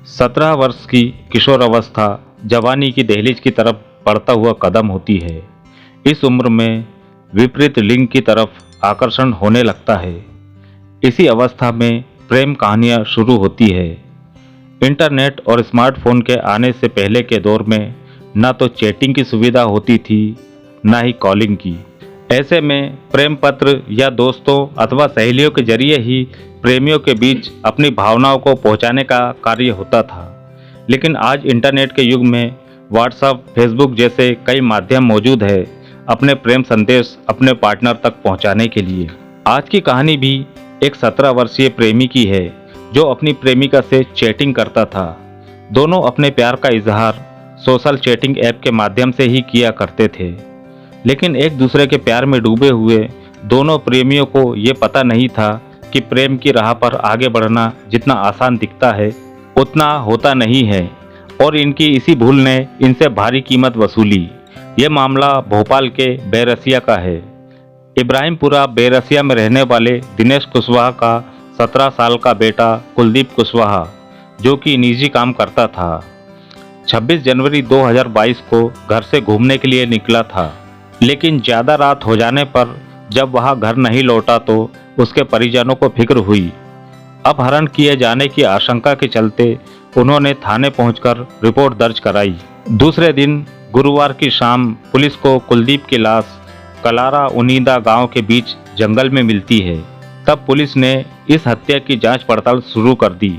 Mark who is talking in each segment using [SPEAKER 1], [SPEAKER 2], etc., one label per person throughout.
[SPEAKER 1] 17 वर्ष की किशोर अवस्था जवानी की दहलीज की तरफ बढ़ता हुआ कदम होती है। इस उम्र में विपरीत लिंग की तरफ आकर्षण होने लगता है। इसी अवस्था में प्रेम कहानियां शुरू होती है। इंटरनेट और स्मार्टफोन के आने से पहले के दौर में ना तो चैटिंग की सुविधा होती थी, ना ही कॉलिंग की। ऐसे में प्रेम पत्र या दोस्तों अथवा सहेलियों के जरिए ही प्रेमियों के बीच अपनी भावनाओं को पहुंचाने का कार्य होता था। लेकिन आज इंटरनेट के युग में व्हाट्सएप, फेसबुक जैसे कई माध्यम मौजूद है अपने प्रेम संदेश अपने पार्टनर तक पहुंचाने के लिए। आज की कहानी भी एक 17 वर्षीय प्रेमी की है जो अपनी प्रेमिका से चैटिंग करता था। दोनों अपने प्यार का इजहार सोशल चैटिंग ऐप के माध्यम से ही किया करते थे। लेकिन एक दूसरे के प्यार में डूबे हुए दोनों प्रेमियों को ये पता नहीं था कि प्रेम की राह पर आगे बढ़ना जितना आसान दिखता है उतना होता नहीं है, और इनकी इसी भूल ने इनसे भारी कीमत वसूली। ये मामला भोपाल के बैरसिया का है। इब्राहिमपुरा बैरसिया में रहने वाले दिनेश कुशवाहा का 17 साल का बेटा कुलदीप कुशवाहा, जो कि निजी काम करता था, 26 जनवरी 2022 को घर से घूमने के लिए निकला था। लेकिन ज़्यादा रात हो जाने पर जब वह घर नहीं लौटा तो उसके परिजनों को फिक्र हुई। अपहरण किए जाने की आशंका के चलते उन्होंने थाने पहुंचकर रिपोर्ट दर्ज कराई। दूसरे दिन गुरुवार की शाम पुलिस को कुलदीप की लाश कलारा उनीदा गांव के बीच जंगल में मिलती है। तब पुलिस ने इस हत्या की जांच पड़ताल शुरू कर दी।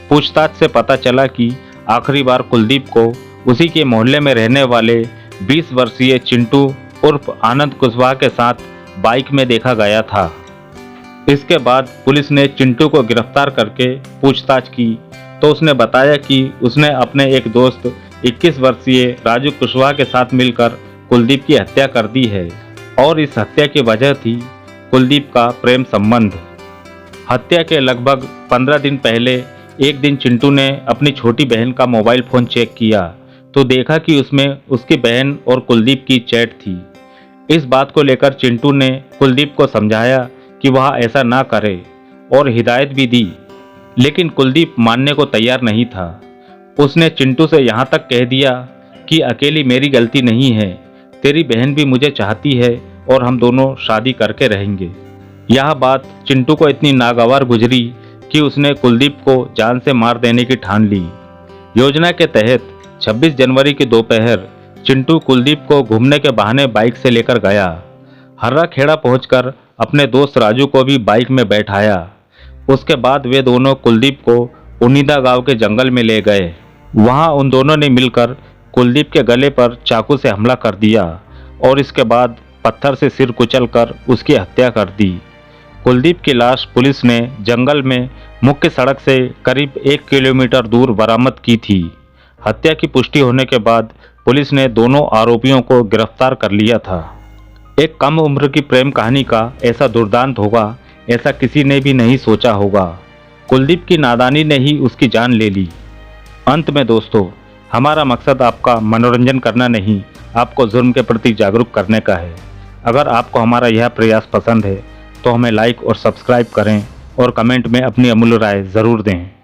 [SPEAKER 1] पूछताछ से पता चला कि आखिरी बार कुलदीप को उसी के मोहल्ले में रहने वाले 20 वर्षीय चिंटू उर्फ आनंद कुशवाहा के साथ बाइक में देखा गया था। इसके बाद पुलिस ने चिंटू को गिरफ्तार करके पूछताछ की तो उसने बताया कि उसने अपने एक दोस्त 21 वर्षीय राजू कुशवाहा के साथ मिलकर कुलदीप की हत्या कर दी है, और इस हत्या की वजह थी कुलदीप का प्रेम संबंध। हत्या के लगभग 15 दिन पहले एक दिन चिंटू ने अपनी छोटी बहन का मोबाइल फ़ोन चेक किया तो देखा कि उसमें उसकी बहन और कुलदीप की चैट थी। इस बात को लेकर चिंटू ने कुलदीप को समझाया कि वह ऐसा ना करे और हिदायत भी दी, लेकिन कुलदीप मानने को तैयार नहीं था। उसने चिंटू से यहाँ तक कह दिया कि अकेली मेरी गलती नहीं है, तेरी बहन भी मुझे चाहती है और हम दोनों शादी करके रहेंगे। यह बात चिंटू को इतनी नागवार गुजरी कि उसने कुलदीप को जान से मार देने की ठान ली। योजना के तहत 26 जनवरी की दोपहर चिंटू कुलदीप को घूमने के बहाने बाइक से लेकर गया। हर्रा खेड़ा पहुंचकर अपने दोस्त राजू को भी बाइक में बैठाया। उसके बाद वे दोनों कुलदीप को उनीदा गांव के जंगल में ले गए। वहां उन दोनों ने मिलकर कुलदीप के गले पर चाकू से हमला कर दिया और इसके बाद पत्थर से सिर कुचलकर उसकी हत्या कर दी। कुलदीप की लाश पुलिस ने जंगल में मुख्य सड़क से करीब 1 किलोमीटर दूर बरामद की थी। हत्या की पुष्टि होने के बाद पुलिस ने दोनों आरोपियों को गिरफ्तार कर लिया था। एक कम उम्र की प्रेम कहानी का ऐसा दुर्दांत होगा, ऐसा किसी ने भी नहीं सोचा होगा। कुलदीप की नादानी ने ही उसकी जान ले ली। अंत में दोस्तों, हमारा मकसद आपका मनोरंजन करना नहीं, आपको जुर्म के प्रति जागरूक करने का है। अगर आपको हमारा यह प्रयास पसंद है तो हमें लाइक और सब्सक्राइब करें और कमेंट में अपनी अमूल्य राय ज़रूर दें।